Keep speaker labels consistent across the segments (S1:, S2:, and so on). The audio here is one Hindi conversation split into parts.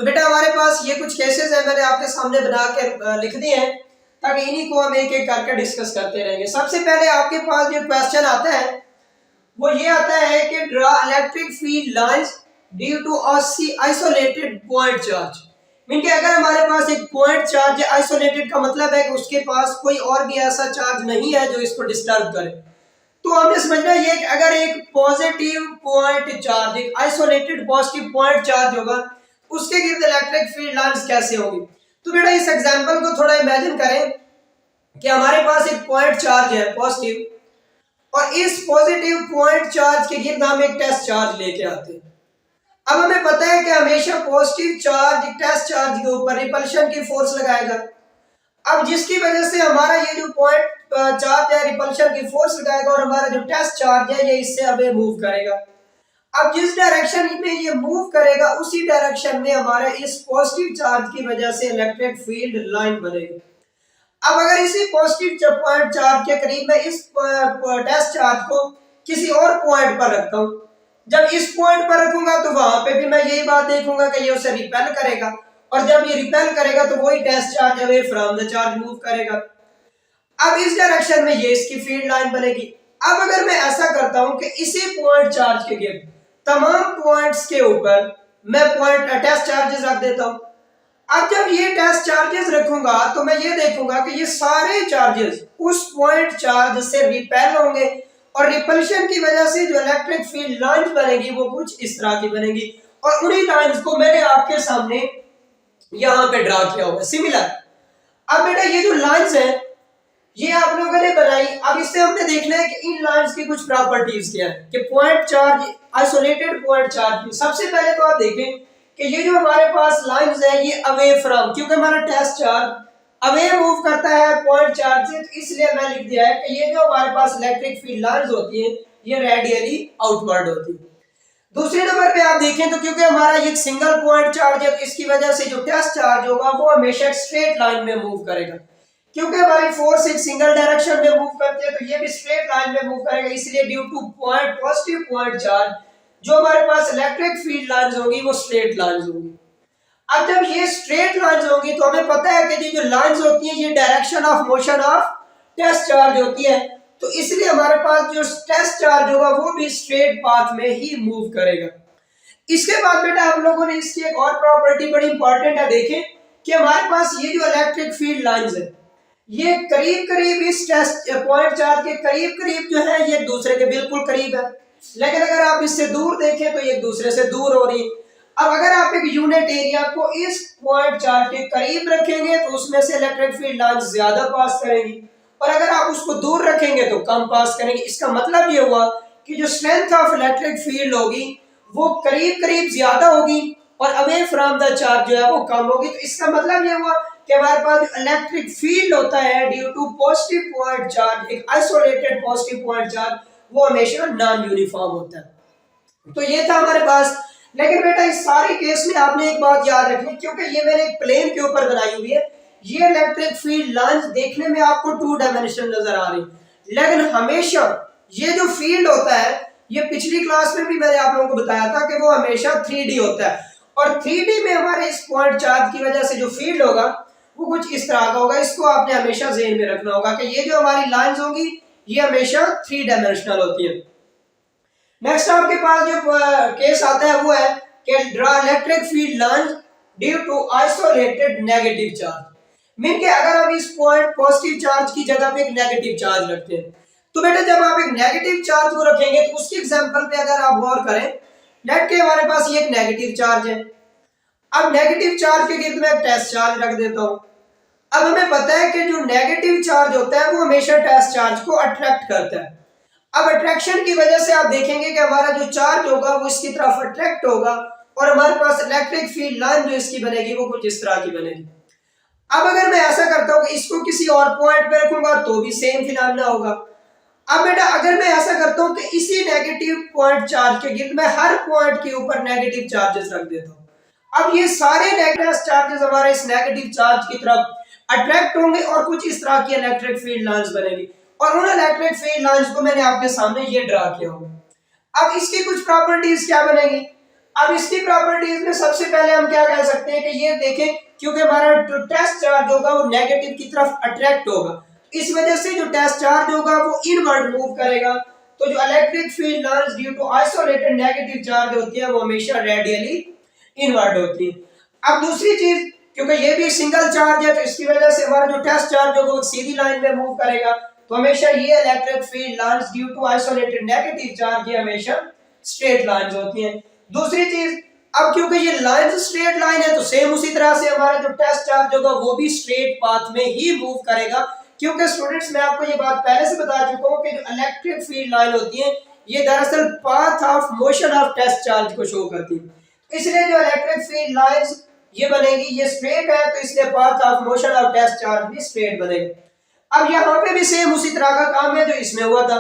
S1: तो बेटा हमारे पास ये कुछ केसेस है, मैंने आपके सामने बना के लिख दिए हैं ताकि इन्हीं को हम एक एक करके डिस्कस करते रहेंगे। सबसे पहले आपके पास जो क्वेश्चन आता है वो ये आता है कि draw electric field lines due to isolated point charge. Mean कि अगर हमारे पास एक पॉइंट चार्ज है, आइसोलेटेड का मतलब है कि उसके पास कोई और भी ऐसा चार्ज नहीं है जो इसको डिस्टर्ब करे। तो हमने समझना ये कि अगर एक पॉजिटिव पॉइंट चार्ज, एक आइसोलेटेड पॉजिटिव पॉइंट चार्ज होगा, उसके गिर्द इलेक्ट्रिक फील्ड लाइंस कैसे होगी। तो बेटा इस एग्जांपल को थोड़ा इमेजिन करें कि हमारे पास एक पॉइंट चार्ज है पॉजिटिव, और इस पॉजिटिव पॉइंट चार्ज के गिर्द हम एक टेस्ट चार्ज लेके आते हैं। अब हमें पता है कि हमेशा पॉजिटिव चार्ज टेस्ट चार्ज के ऊपर रिपल्शन की फोर्स लगाएगा। अब जिसकी वजह से हमारा ये जो पॉइंट चार्ज है रिपल्शन की फोर्स लगाएगा और हमारा जो टेस्ट चार्ज है ये इससे हमें मूव करेगा। अब जिस डायरेक्शन में ये मूव करेगा उसी डायरेक्शन में हमारे इस पॉजिटिव चार्ज की वजह से इलेक्ट्रिक फील्ड लाइन बनेगी। अब अगर इसी पॉजिटिव पॉइंट चार्ज के करीब मैं इस टेस्ट चार्ज को किसी और पॉइंट पर रखता हूं, जब इस पॉइंट पर रखूंगा तो वहां पे भी मैं यही बात देखूंगा कि ये उसे रिपेल करेगा, और जब ये रिपेल करेगा तो वही test charge away from the charge move करेगा। अब इस डायरेक्शन में ये इसकी फील्ड लाइन बनेगी। अब अगर मैं ऐसा करता हूं कि इसी पॉइंट चार्ज के गिर्द तमाम पॉइंट्स के ऊपर मैं पॉइंट टेस्ट चार्जेस रख देता हूं। अब जब ये टेस्ट चार्जेस रखूंगा तो मैं ये देखूंगा कि ये सारे चार्जेस उस पॉइंट चार्ज से रिपेल होंगे, और रिपल्शन की वजह से जो इलेक्ट्रिक फील्ड लाइंस बनेगी वो कुछ इस तरह की बनेगी, और उन्हीं लाइंस को मैंने आपके सामने यहां पे ड्रा किया हुआ है सिमिलर। अब बेटा ये जो लाइंस है ये आप लोगों ने बनाई, अब इससे हमने देखना है कि इन लाइंस की कुछ प्रॉपर्टीज क्या है कि point charge, isolated point charge की। सबसे पहले तो आप देखें कि ये जो हमारे पास लाइंस है ये अवे फ्रॉम, क्योंकि हमारा टेस्ट चार्ज अवे मूव करता है पॉइंट चार्ज से, तो इसलिए मैं लिख दिया है कि ये जो हमारे पास इलेक्ट्रिक फील्ड लाइंस होती है ये रेडियली आउटवर्ड होती है। दूसरे नंबर पे आप देखें तो क्योंकि हमारा ये सिंगल पॉइंट चार्ज है तो इसकी वजह से जो टेस्ट चार्ज होगा वो हमेशा स्ट्रेट लाइन में मूव करेगा, क्योंकि हमारी फोर्स एक सिंगल डायरेक्शन में मूव करती है तो ये भी स्ट्रेट लाइन में मूव करेगा। इसलिए due two point positive point charge जो हमारे पास इलेक्ट्रिक फील्ड लाइंस होंगी वो स्ट्रेट लाइंस होंगी। अब जब ये स्ट्रेट लाइंस होंगी तो हमें पता है कि ये जो लाइंस होती है ये direction of motion of test charge होती है, तो इसलिए हमारे पास जो टेस्ट चार्ज होगा वो भी स्ट्रेट पाथ में ही मूव करेगा। इसके बाद बेटा आप लोगों ने इसकी एक और प्रॉपर्टी बड़ी इंपॉर्टेंट है, देखें कि हमारे पास ये जो इलेक्ट्रिक फील्ड लाइंस है ये करीब करीब इस टेस्ट पॉइंट चार्ज के करीब करीब जो है ये दूसरे के बिल्कुल करीब है, लेकिन अगर आप इससे दूर देखें तो ये एक दूसरे से दूर हो रही है। अब अगर आप एक यूनिट एरिया को इस पॉइंट चार्ज के करीब रखेंगे तो उसमें से इलेक्ट्रिक फील्ड लाइंस ज्यादा पास करेंगी, और अगर आप उसको दूर रखेंगे तो कम पास करेंगे। इसका मतलब ये हुआ कि जो स्ट्रेंथ ऑफ इलेक्ट्रिक फील्ड होगी वो करीब करीब ज्यादा होगी और अवे फ्रॉम द चार्ज जो है वो कम होगी। तो इसका मतलब ये हुआ कि हमारे पास जो इलेक्ट्रिक फील्ड होता है due to positive point charge, एक आइसोलेटेड पॉजिटिव पॉइंट चार्ज, वो हमेशा नॉन यूनिफॉर्म होता है। तो ये था हमारे पास। लेकिन बेटा इस सारे केस में आपने एक बात याद रखनी, क्योंकि ये मैंने एक प्लेन के ऊपर बनाई हुई है, ये इलेक्ट्रिक फील्ड लाइंस देखने में आपको टू डायमेंशनल नजर आ रही, लेकिन हमेशा ये जो फील्ड होता है ये पिछली क्लास में भी मैंने आप लोगों को बताया था कि वो हमेशा 3D होता है, और 3D में हमारे इस पॉइंट चार्ज की वजह से जो फील्ड होगा वो कुछ इस तरह का होगा। इसको आपने हमेशा ज़हन में रखना होगा कि ये जो हमारी लाइंस होंगी ये हमेशा 3 डायमेंशनल होती है। नेक्स्ट आपके पास जो केस आता है वो है कि draw electric field lines due to isolated negative charge. Mean कि अगर हम इस पॉइंट पॉजिटिव चार्ज की जगह पे एक नेगेटिव चार्ज रखते हैं, तो बेटा जब आप एक नेगेटिव चार्ज को रखेंगे तो उसकी एग्जांपल पे अगर आप गौर करें, लेट के हमारे पास ये एक नेगेटिव चार्ज है। अब नेगेटिव चार्ज के गिर्द मैं एक टेस्ट चार्ज रख देता हूं। अब हमें पता है कि जो नेगेटिव चार्ज होता है वो हमेशा टेस्ट चार्ज को अट्रैक्ट करता है। अब अट्रैक्शन की वजह से आप देखेंगे कि हमारा जो चार्ज होगा वो इसकी तरफ अट्रैक्ट होगा, और हमारे पास इलेक्ट्रिक फील्ड लाइन जो इसकी बनेगी वो कुछ इस तरह की बनेगी। अब अगर मैं ऐसा करता हूं कि इसको किसी और पॉइंट पे रखूंगा तो भी सेम फिनोमेना होगा। अब बेटा अगर मैं ऐसा करता हूं कि इसी नेगेटिव पॉइंट चार्ज के गिर्द मैं हर पॉइंट के ऊपर नेगेटिव चार्जेस रख देता हूं, अब ये सारे नेगेटिव चार्जेस हमारे इस नेगेटिव चार्ज की तरफ अट्रैक्ट होंगे और कुछ इस तरह की इलेक्ट्रिक फील्ड लाइंस बनेगी, और उन इलेक्ट्रिक फील्ड लाइंस को मैंने आपके सामने ये ड्रा किया होगा। अब इसकी कुछ प्रॉपर्टीज क्या बनेगी। अब इसकी प्रॉपर्टीज में सबसे पहले हम क्या कह सकते हैं कि ये देखें, क्योंकि हमारा जो टेस्ट चार्ज होगा वो नेगेटिव की तरफ अट्रैक्ट होगा, इस वजह से जो टेस्ट चार्ज होगा वो इनवर्ड मूव करेगा। तो जो electric field lines due to isolated negative charge होती है वो हमेशा रेडियली इनवर्ड होती है। अब दूसरी चीज, क्योंकि ये भी सिंगल चार्ज है तो इसकी वजह से हमारा जो टेस्ट चार्ज होगा वो सीधी लाइन में मूव करेगा, तो हमेशा ये electric field lines due to isolated negative charge ये हमेशा स्ट्रेट लाइंस होती हैं। दूसरी चीज, अब क्योंकि ये लाइंस स्ट्रेट लाइन है तो सेम उसी तरह से हमारा जो टेस्ट चार्ज होगा वो भी स्ट्रेट पाथ में ही मूव करेगा, क्योंकि स्टूडेंट्स मैं आपको ये बात पहले से बता चुका हूं कि जो इलेक्ट्रिक फील्ड लाइन होती है ये दरअसल path of motion of test charge को शो करती है। इसलिए जो इलेक्ट्रिक फील्ड लाइंस ये बनेगी, ये स्ट्रेट है तो इसलिए path of motion of test charge भी स्ट्रेट बनेगा। अब यहाँ पे भी सेम उसी तरह का काम है जो इसमें हुआ था।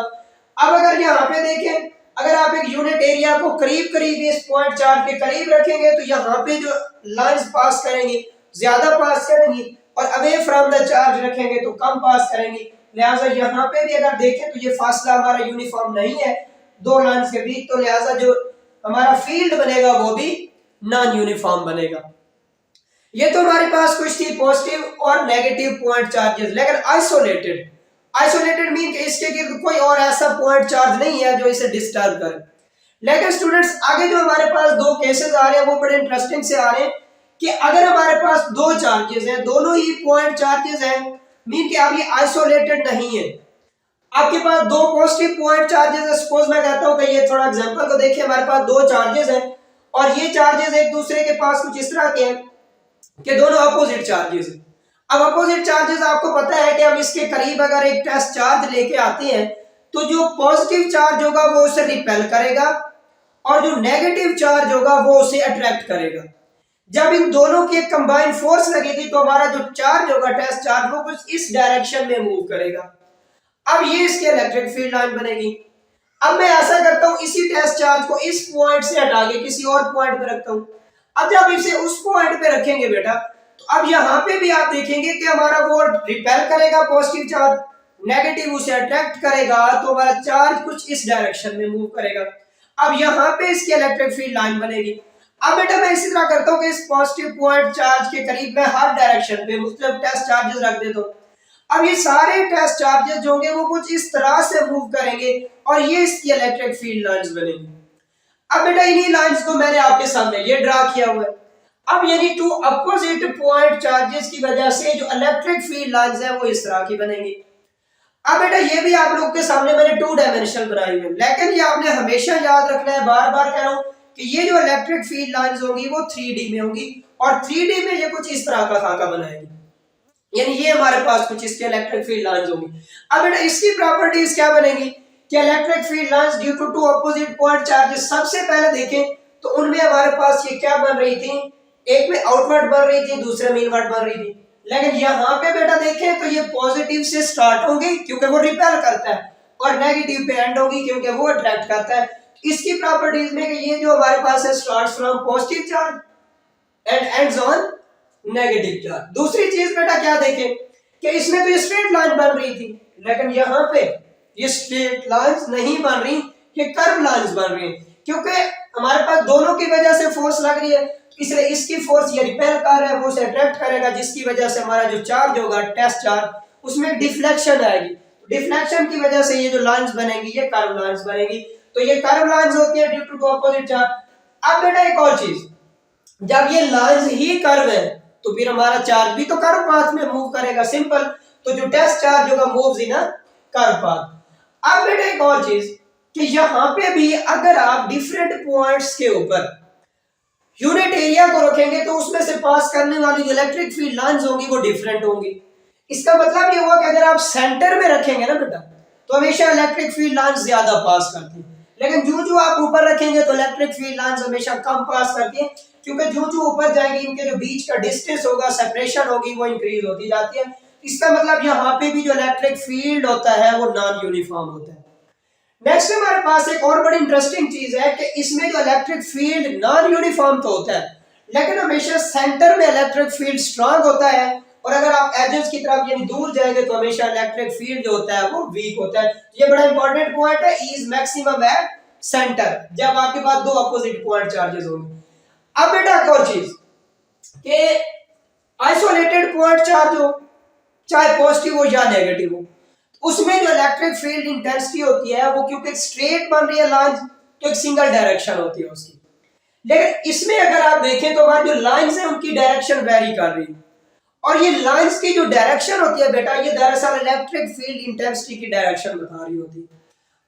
S1: अब अगर यहाँ पे देखें, अगर आप एक यूनिट एरिया को करीब करीब इस पॉइंट चार्ज के करीब रखेंगे तो यहाँ पे जो लाइंस पास करेंगी ज्यादा पास करेंगी, और अवे फ्रॉम द चार्ज रखेंगे तो कम पास करेंगी। लिहाजा यहाँ पे भी अगर देखें तो ये फासला हमारा यूनिफॉर्म नहीं है दो लाइंस के बीच, तो लिहाजा जो हमारा फील्ड बनेगा वो भी नॉन यूनिफॉर्म बनेगा। ये तो हमारे पास कुछ थी पॉजिटिव और नेगेटिव पॉइंट चार्जेस, लेकिन आइसोलेटेड, आइसोलेटेड मीन कि इसके गिर्द कोई और ऐसा पॉइंट चार्ज नहीं है जो इसे डिस्टर्ब करे। लेकिन स्टूडेंट्स आगे जो हमारे पास दो केसेस आ रहे हैं वो बड़े इंटरेस्टिंग से आ रहे हैं कि अगर हमारे पास दो चार्जेस हैं, दोनों ही पॉइंट चार्जेस हैं, मीन कि अब ये आइसोलेटेड नहीं है, आपके पास दो पॉजिटिव पॉइंट चार्जेस है। सपोज मैं कहता हूं कि ये थोड़ा एग्जांपल को देखिए, हमारे पास दो चार्जेस हैं और ये चार्जेस एक दूसरे के पास कुछ इस तरह के हैं कि दोनों अपोजिट चार्जेस हैं। अब अपोजिट चार्जेस आपको पता है कि हम इसके करीब अगर एक टेस्ट चार्ज लेके आते हैं तो जो पॉजिटिव चार्ज होगा वो उसे रिपेल करेगा और जो नेगेटिव चार्ज होगा वो उसे अट्रैक्ट करेगा। जब इन दोनों की एक कंबाइंड फोर्स लगेगी तो हमारा जो चार्ज होगा टेस्ट चार्ज वो कुछ इस डायरेक्शन में मूव करेगा। अब ये इसकी इलेक्ट्रिक फील्ड लाइन बनेगी। अब मैं ऐसा करता हूं, इसी टेस्ट चार्ज को इस पॉइंट से हटा के किसी और पॉइंट पे रखता हूं। अब जब इसे उस पॉइंट पे रखेंगे बेटा तो अब यहाँ पे भी आप देखेंगे कि हमारा वो रिपेल करेगा पॉजिटिव चार्ज, नेगेटिव उसे अट्रैक्ट करेगा, तो हमारा चार्ज कुछ इस डायरेक्शन में मूव करेगा। अब यहाँ पे इसकी इलेक्ट्रिक फील्ड लाइन बनेगी। अब बेटा मैं इसी तरह करता हूँ कि इस पॉजिटिव पॉइंट चार्ज के करीब मैं हर डायरेक्शन पे मुख्तलिफ टेस्ट चार्जेस रख देता हूँ। अब ये सारे टेस्ट चार्जेस जो होंगे वो कुछ इस तरह से मूव करेंगे और ये इसकी इलेक्ट्रिक फील्ड लाइंस बनेंगी। अब बेटा इन्हीं लाइंस को मैंने आपके सामने ये ड्रा किया हुआ है। अब यानी टू अपोजिट पॉइंट चार्जेस की वजह से जो इलेक्ट्रिक फील्ड लाइंस है वो इस तरह की बनेंगी। अब बेटा ये भी आप लोग के सामने मैंने टू डायमेंशनल बनाई हुई है, लेकिन ये आपने हमेशा याद रखना है, बार बार कह रहा हूं कि ये जो इलेक्ट्रिक फील्ड लाइंस होंगी वो 3D में होंगी और 3D में ये कुछ इस तरह का खाका बनाएगी, यानी ये हमारे पास कुछ इसके इलेक्ट्रिक फील्ड लाइंस होंगी। अब बेटा इसकी प्रॉपर्टीज क्या बनेगी कि electric field lines due to two opposite point charges, सबसे पहले देखें तो उनमें हमारे पास ये क्या बन रही थी, एक में आउटवर्ड बन रही थी दूसरे में इनवर्ड बन रही थी। लेकिन यहाँ पे बेटा देखें तो ये पॉजिटिव से स्टार्ट होगी क्योंकि वो रिपेल करता है और नेगेटिव पे एंड होगी क्योंकि वो अट्रैक्ट करता है। इसकी प्रॉपर्टीज में कि ये जो हमारे पास है starts from positive charge and ends on negative charge. दूसरी चीज बेटा क्या देखें कि इसमें तो ये स्ट्रेट लाइन बन रही थी, लेकिन यहाँ पे ये स्ट्रेट लाइंस नहीं बन रही, ये कर्व लाइंस बन रही हैं क्योंकि हमारे पास दोनों की वजह से फोर्स लग रही है, इसलिए इसकी फोर्स ये रिपेल कर रहा है वो उसे अट्रैक्ट करेगा, जिसकी वजह से हमारा जो चार्ज होगा टेस्ट चार्ज उसमें डिफ्लेक्शन आएगी। डिफ्लेक्शन की वजह से ये जो लाइंस बनेंगी ये कर्व लाइंस बनेगी, तो ये कर्व लाइंस होती है ड्यू टू अपोजिट चार्ज। अब बेटा एक और चीज, जब ये लाइंस ही कर्व है तो फिर हमारा चार्ज भी तो कर्व पाथ में मूव करेगा, सिंपल। तो जो टेस्ट चार्ज होगा moves in a curve path. अब बेटा एक और चीज कि यहाँ पे भी अगर आप डिफरेंट पॉइंट्स के ऊपर यूनिट एरिया को रखेंगे तो उसमें से पास करने वाली जो इलेक्ट्रिक फील्ड लाइंस होंगी वो डिफरेंट होंगी। इसका मतलब ये हुआ कि अगर आप सेंटर में रखेंगे ना बेटा तो हमेशा इलेक्ट्रिक फील्ड लाइंस ज्यादा पास करती है, लेकिन जो जो आप ऊपर रखेंगे तो इलेक्ट्रिक फील्ड लाइंस हमेशा कम पास करती है, क्योंकि जो जो ऊपर जाएंगी इनके जो बीच का डिस्टेंस होगा, सेपरेशन होगी, वो इंक्रीज होती जाती है। इसका मतलब यहाँ पे भी जो इलेक्ट्रिक फील्ड होता है वो नॉन यूनिफॉर्म होता है। नेक्स्ट हमारे पास एक और बड़ी इंटरेस्टिंग चीज है कि इसमें जो इलेक्ट्रिक फील्ड नॉन यूनिफॉर्म तो होता है, लेकिन हमेशा सेंटर में इलेक्ट्रिक फील्ड स्ट्रांग होता है, और अगर आप एजेस की तरफ यानी दूर जाएंगे तो हमेशा इलेक्ट्रिक फील्ड जो होता है वो वीक होता है। ये बड़ा इंपॉर्टेंट पॉइंट है, इज मैक्सिमम एट सेंटर, जब आपके पास दो अपोजिट पॉइंट चार्जेस होंगे। अब बेटा एक और चीज कि आइसोलेटेड पॉइंट चार्ज हो, चाहे पॉजिटिव हो या नेगेटिव हो, उसमें जो इलेक्ट्रिक फील्ड इंटेंसिटी होती है वो क्योंकि स्ट्रेट बन रही है लाइन, तो एक सिंगल डायरेक्शन होती है उसकी। लेकिन इसमें अगर आप देखें तो हमारी जो लाइंस है उनकी डायरेक्शन वेरी कर रही है, और ये लाइंस की जो डायरेक्शन होती है बेटा, ये दरअसल इलेक्ट्रिक फील्ड इंटेंसिटी की डायरेक्शन बता रही होती है।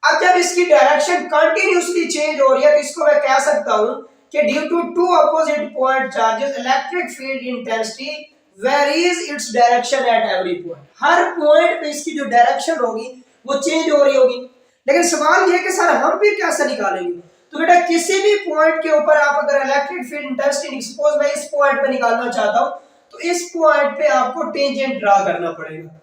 S1: अब जब इसकी डायरेक्शन कंटिन्यूअसली चेंज हो रही है तो इसको मैं कह सकता हूं कि due to two opposite point charges electric field intensity varies its direction at every point. हर पॉइंट पे इसकी जो डायरेक्शन होगी वो चेंज हो रही होगी। लेकिन सवाल ये कि सर हम फिर कैसे निकालेंगे? तो बेटा किसी भी पॉइंट के ऊपर आप अगर इलेक्ट्रिक फील्ड इंटेंसिटी, सपोज मैं इस पॉइंट पे निकालना चाहता हूं, तो इस पॉइंट पे आपको टेंजेंट ड्रा करना पड़ेगा।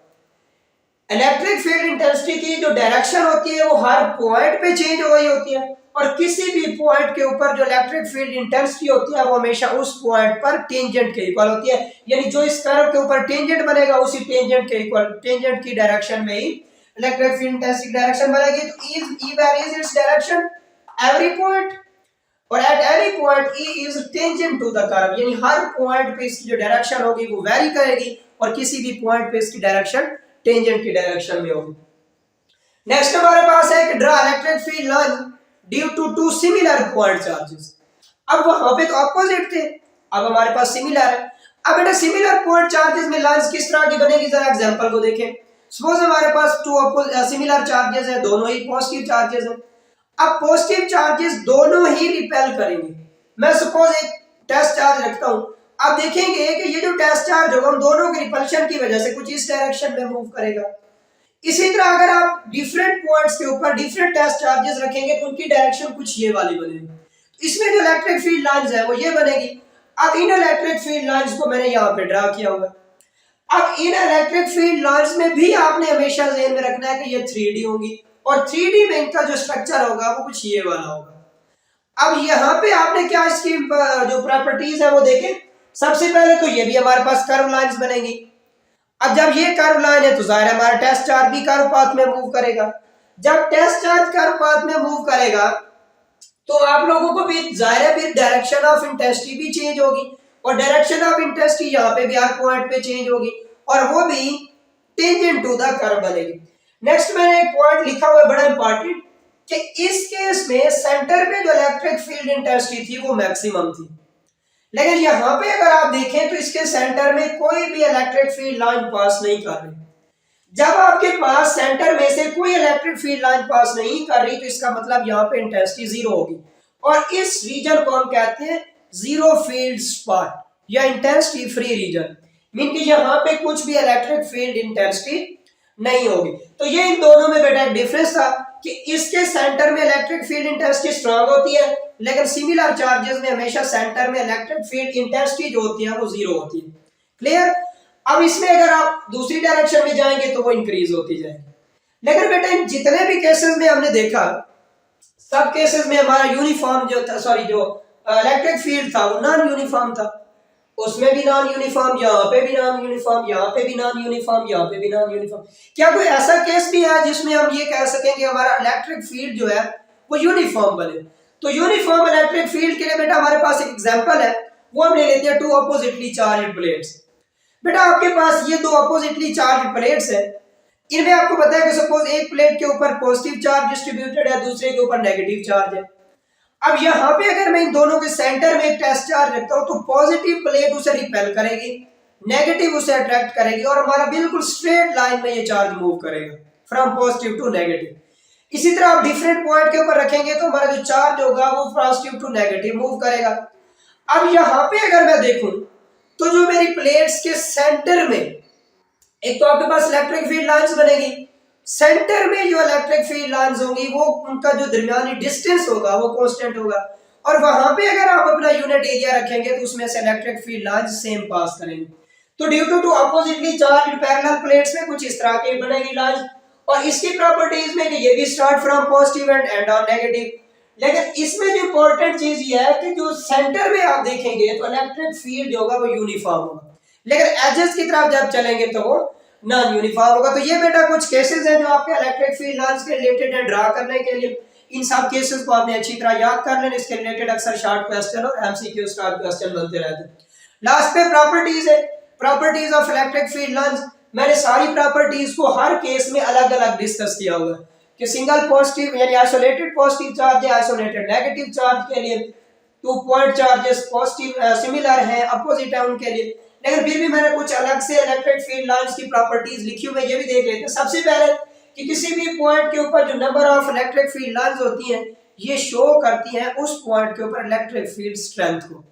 S1: इलेक्ट्रिक फील्ड इंटेंसिटी की जो डायरेक्शन होती है वो हर पॉइंट पे चेंज हो रही होती है, और किसी भी पॉइंट के ऊपर जो इलेक्ट्रिक फील्ड इंटेंसिटी होती है वो हमेशा उस पॉइंट पर टेंजेंट के इक्वल होती है। यानी जो इस कर्व के ऊपर टेंजेंट बनेगा उसी टेंजेंट के इक्वल, टेंजेंट की डायरेक्शन में ही इलेक्ट्रिक फील्ड इंटेंसिटी डायरेक्शन बनेगी। तो E varies its direction every point, और eight any point E is tangent to the curve, यानी हर पॉइंट पे इसकी जो डायरेक्शन होगी वो वेरी करेगी, और किसी भी पॉइंट पे इसकी डायरेक्शन टेंजेंट की डायरेक्शन में होगी। नेक्स्ट हमारे पास है कि draw electric field line due to two similar point charges. अब वहां पे तो अपोजिट थे, अब हमारे पास सिमिलर है। अब बेटा सिमिलर पॉइंट चार्जेस में लाइंस किस तरह की बनेगी, जरा एग्जांपल को देखें। सपोज हमारे पास टू सिमिलर चार्जेस है, दोनों ही पॉजिटिव चार्जेस हैं। अब पॉजिटिव चार्जेस दोनों ही रिपेल करेंगे। मैं सपोज एक टेस्ट चार्ज रखता हूं, आप देखेंगे कि ये जो टेस्ट चार्ज होगा उन दोनों के रिपल्शन की वजह से कुछ इस डायरेक्शन में मूव करेगा। इसी तरह अगर आप डिफरेंट पॉइंट्स के ऊपर डिफरेंट टेस्ट चार्जेस रखेंगे तो उनकी डायरेक्शन कुछ ये वाली बनेगी। तो इसमें जो इलेक्ट्रिक फील्ड लाइंस है वो ये बनेगी। अब इन इलेक्ट्रिक फील्ड लाइंस को मैंने यहाँ पे ड्रा किया हुआ। अब इन इलेक्ट्रिक फील्ड लाइंस में भी आपने हमेशा ध्यान में रखना है कि ये 3D होंगी, और 3D में इनका जो स्ट्रक्चर होगा वो कुछ ये वाला होगा। अब यहाँ पे आपने क्या इसकी जो प्रॉपर्टीज है वो देखें। सबसे पहले तो ये भी हमारे पास कर्व लाइंस बनेगी। अब जब ये कर्व लाइन है तो जाहिर है हमारा टेस्ट चार्ज भी कर्व पाथ में मूव करेगा। जब टेस्ट चार्ज कर्व पाथ में मूव करेगा तो आप लोगों को भी जाहिर है फिर डायरेक्शन ऑफ इंटेंसिटी भी चेंज होगी, और डायरेक्शन ऑफ इंटेंसिटी यहाँ पे भी हर पॉइंट पे चेंज होगी, और वो भी टेंजेंट टू द कर्व बनेगी। नेक्स्ट मैंने एक पॉइंट लिखा हुआ है बड़ा इंपॉर्टेंट, कि इस केस में सेंटर में जो इलेक्ट्रिक फील्ड इंटेंसिटी थी वो मैक्सिमम थी। लेकिन यहाँ पे अगर आप देखें तो इसके सेंटर में कोई भी इलेक्ट्रिक फील्ड लाइन पास नहीं कर रही। जब आपके पास सेंटर में से कोई इलेक्ट्रिक फील्ड लाइन पास नहीं कर रही तो इसका मतलब यहाँ पे इंटेंसिटी जीरो होगी, और इस रीजन को हम कहते हैं जीरो फील्ड स्पॉट या इंटेंसिटी फ्री रीजन। मीन कि यहाँ पे कुछ भी इलेक्ट्रिक फील्ड इंटेंसिटी नहीं होगी। तो ये इन दोनों में बेटा एक डिफरेंस था कि इसके सेंटर में इलेक्ट्रिक फील्ड इंटेंसिटी स्ट्रांग होती है, लेकिन सिमिलर चार्जेस में हमेशा सेंटर में इलेक्ट्रिक फील्ड इंटेंसिटी जो होती है वो जीरो होती है। क्लियर? अब इसमें अगर आप दूसरी डायरेक्शन में जाएंगे तो वो इंक्रीज होती जाएगी। लेकिन बेटा इन जितने भी केसेस में हमने देखा, सब केसेस में हमारा यूनिफॉर्म जो था, सॉरी जो इलेक्ट्रिक फील्ड था वो नॉन यूनिफॉर्म था। उसमें भी नॉन यूनिफॉर्म, यहाँ पे भी नॉन यूनिफॉर्म, यहाँ पे भी नॉन यूनिफॉर्म, यहाँ पे भी नॉन यूनिफॉर्म। क्या कोई ऐसा केस भी है जिसमें हम ये कह सकें कि हमारा इलेक्ट्रिक फील्ड जो है वो यूनिफॉर्म बने? तो यूनिफॉर्म इलेक्ट्रिक फील्ड के लिए बेटा हमारे पास एक एग्जांपल है, वो हम ले लेते हैं टू अपोजिटली चार्ज्ड प्लेट्स। बेटा आपके पास ये दो अपोजिटली चार्ज्ड प्लेट्स है, इनमें आपको पता है कि सपोज एक प्लेट के ऊपर पॉजिटिव चार्ज डिस्ट्रीब्यूटेड है, दूसरे के ऊपर नेगेटिव चार्ज है। अब यहाँ पे अगर मैं इन दोनों के सेंटर में एक टेस्ट चार्ज रखता हूँ तो पॉजिटिव प्लेट उसे रिपेल करेगी, नेगेटिव उसे अट्रैक्ट करेगी, और हमारा बिल्कुल स्ट्रेट लाइन में ये चार्ज मूव करेगा फ्रॉम पॉजिटिव टू नेगेटिव। इसी तरह आप डिफरेंट पॉइंट के ऊपर रखेंगे तो हमारा जो चार्ज होगा वो पॉजिटिव टू नेगेटिव मूव करेगा। अब यहाँ पे अगर मैं देखूं तो जो मेरी प्लेट्स के सेंटर में एक तो आपके पास इलेक्ट्रिक फील्ड लाइंस बनेगी, सेंटर में जो इलेक्ट्रिक फील्ड लाइंस होंगी वो उनका जो दरमियानी डिस्टेंस होगा वो कांस्टेंट होगा, और वहां पे अगर आप अपना यूनिट एरिया रखेंगे तो उसमें से electric field lines same pass करेंगे। तो due to two oppositely charged parallel plates में कुछ इस तरह की बनेगी लाइंस, और इसकी प्रॉपर्टीज में कि ये भी start from positive and and on negative. लेकिन इसमें जो इंपॉर्टेंट चीज ये है कि जो सेंटर में आप देखेंगे तो इलेक्ट्रिक फील्ड जो होगा वो यूनिफॉर्म होगा, लेकिन एजेस की तरफ जब चलेंगे तो वो नॉन यूनिफॉर्म होगा। तो ये बेटा कुछ केसेस हैं जो आपके इलेक्ट्रिक फील्ड लाइंस के रिलेटेड है ड्रा करने के लिए। इन सब केसेस को आपने अच्छी तरह याद कर लेना। इसके रिलेटेड अक्सर शॉर्ट क्वेश्चन और एमसीक्यू स्टाइल क्वेश्चन बनते रहते हैं। लास्ट पे प्रॉपर्टीज है, properties of electric field lines. मैंने सारी प्रॉपर्टीज को हर केस में अलग अलग डिस्कस किया हुआ है कि सिंगल पॉजिटिव यानी आइसोलेटेड पॉजिटिव चार्ज है, आइसोलेटेड नेगेटिव चार्ज के लिए 2 पॉइंट चार्जेस पॉजिटिव सिमिलर है, अपोजिट है उनके लिए। लेकिन फिर भी मैंने कुछ अलग से इलेक्ट्रिक फील्ड लाइंस की प्रॉपर्टीज लिखी हुई है, ये भी देख लेते हैं। सबसे पहले कि किसी भी पॉइंट के ऊपर जो number of electric field lines होती हैं ये शो करती हैं उस पॉइंट के ऊपर इलेक्ट्रिक फील्ड स्ट्रेंथ को,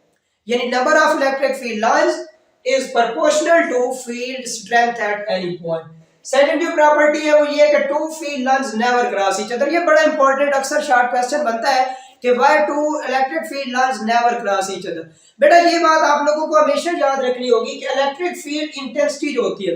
S1: यानी number of electric field lines is proportional to field strength at any point. Second जो प्रॉपर्टी है वो ये है कि two field lines never cross each other. ये बड़ा इंपॉर्टेंट अक्सर शॉर्ट क्वेश्चन बनता है कि why two electric field lines never cross each other. बेटा ये बात आप लोगों को हमेशा याद रखनी होगी कि इलेक्ट्रिक फील्ड इंटेंसिटी जो होती है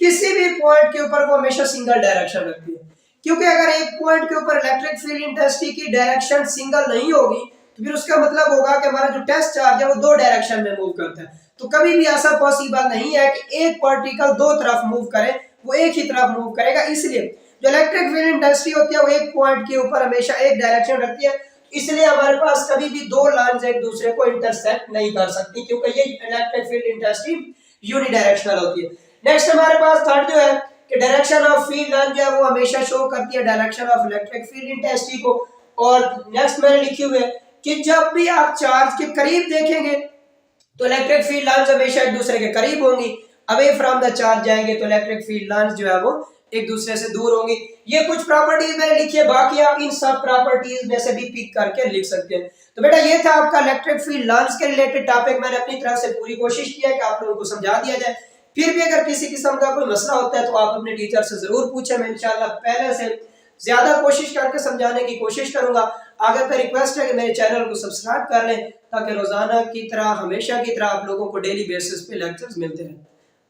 S1: किसी भी पॉइंट के ऊपर वो हमेशा सिंगल डायरेक्शन रखती है, क्योंकि अगर एक पॉइंट के ऊपर इलेक्ट्रिक फील्ड इंटेंसिटी की डायरेक्शन सिंगल नहीं होगी तो फिर उसका मतलब होगा कि हमारा जो टेस्ट चार्ज है वो दो डायरेक्शन में मूव करता है। तो कभी भी ऐसा पॉसिबल नहीं है कि एक पार्टिकल दो तरफ मूव करे, वो एक ही तरफ मूव करेगा। इसलिए जो इलेक्ट्रिक फील्ड इंटेंसिटी होती है वो एक पॉइंट के ऊपर हमेशा एक डायरेक्शन रखती है, इसलिए हमारे पास कभी भी दो लाइंस एक दूसरे को इंटरसेक्ट नहीं कर सकती, क्योंकि ये इलेक्ट्रिक फील्ड इंटेंसिटी यूनिडायरेक्शनल होती है। नेक्स्ट हमारे पास थर्ड जो है कि डायरेक्शन ऑफ फील्ड लाइन जो है वो हमेशा शो करती है direction of electric field intensity को। और नेक्स्ट मैंने लिखी हुई है कि जब भी आप चार्ज के करीब देखेंगे तो इलेक्ट्रिक फील्ड लाइंस हमेशा एक दूसरे के करीब होंगी, अवे फ्रॉम द चार्ज जाएंगे तो इलेक्ट्रिक फील्ड लाइंस जो है वो एक दूसरे से दूर होंगी। ये कुछ प्रॉपर्टीज मैंने लिखी है, बाकी आप इन सब प्रॉपर्टीज में से भी पिक करके लिख सकते हैं। तो बेटा ये था आपका इलेक्ट्रिक फील्ड लाइंस के रिलेटेड टॉपिक। मैंने अपनी तरफ से पूरी कोशिश की है कि आप लोगों को समझा दिया जाए। फिर भी अगर किसी किस्म का कोई मसला होता है तो आप अपने टीचर से जरूर पूछें, मैं इंशाल्लाह पहले से ज्यादा कोशिश करके समझाने की कोशिश करूंगा। आगे का रिक्वेस्ट है कि मेरे चैनल को सब्सक्राइब कर लें ताकि रोजाना की तरह हमेशा की तरह आप लोगों को डेली बेसिस पे लेक्चर्स मिलते हैं।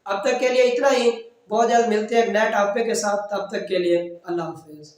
S1: अब तक के लिए इतना ही, बहुत जल्द मिलते हैं एक नए टॉपिक के साथ। तब तक के लिए अल्लाह हाफिज।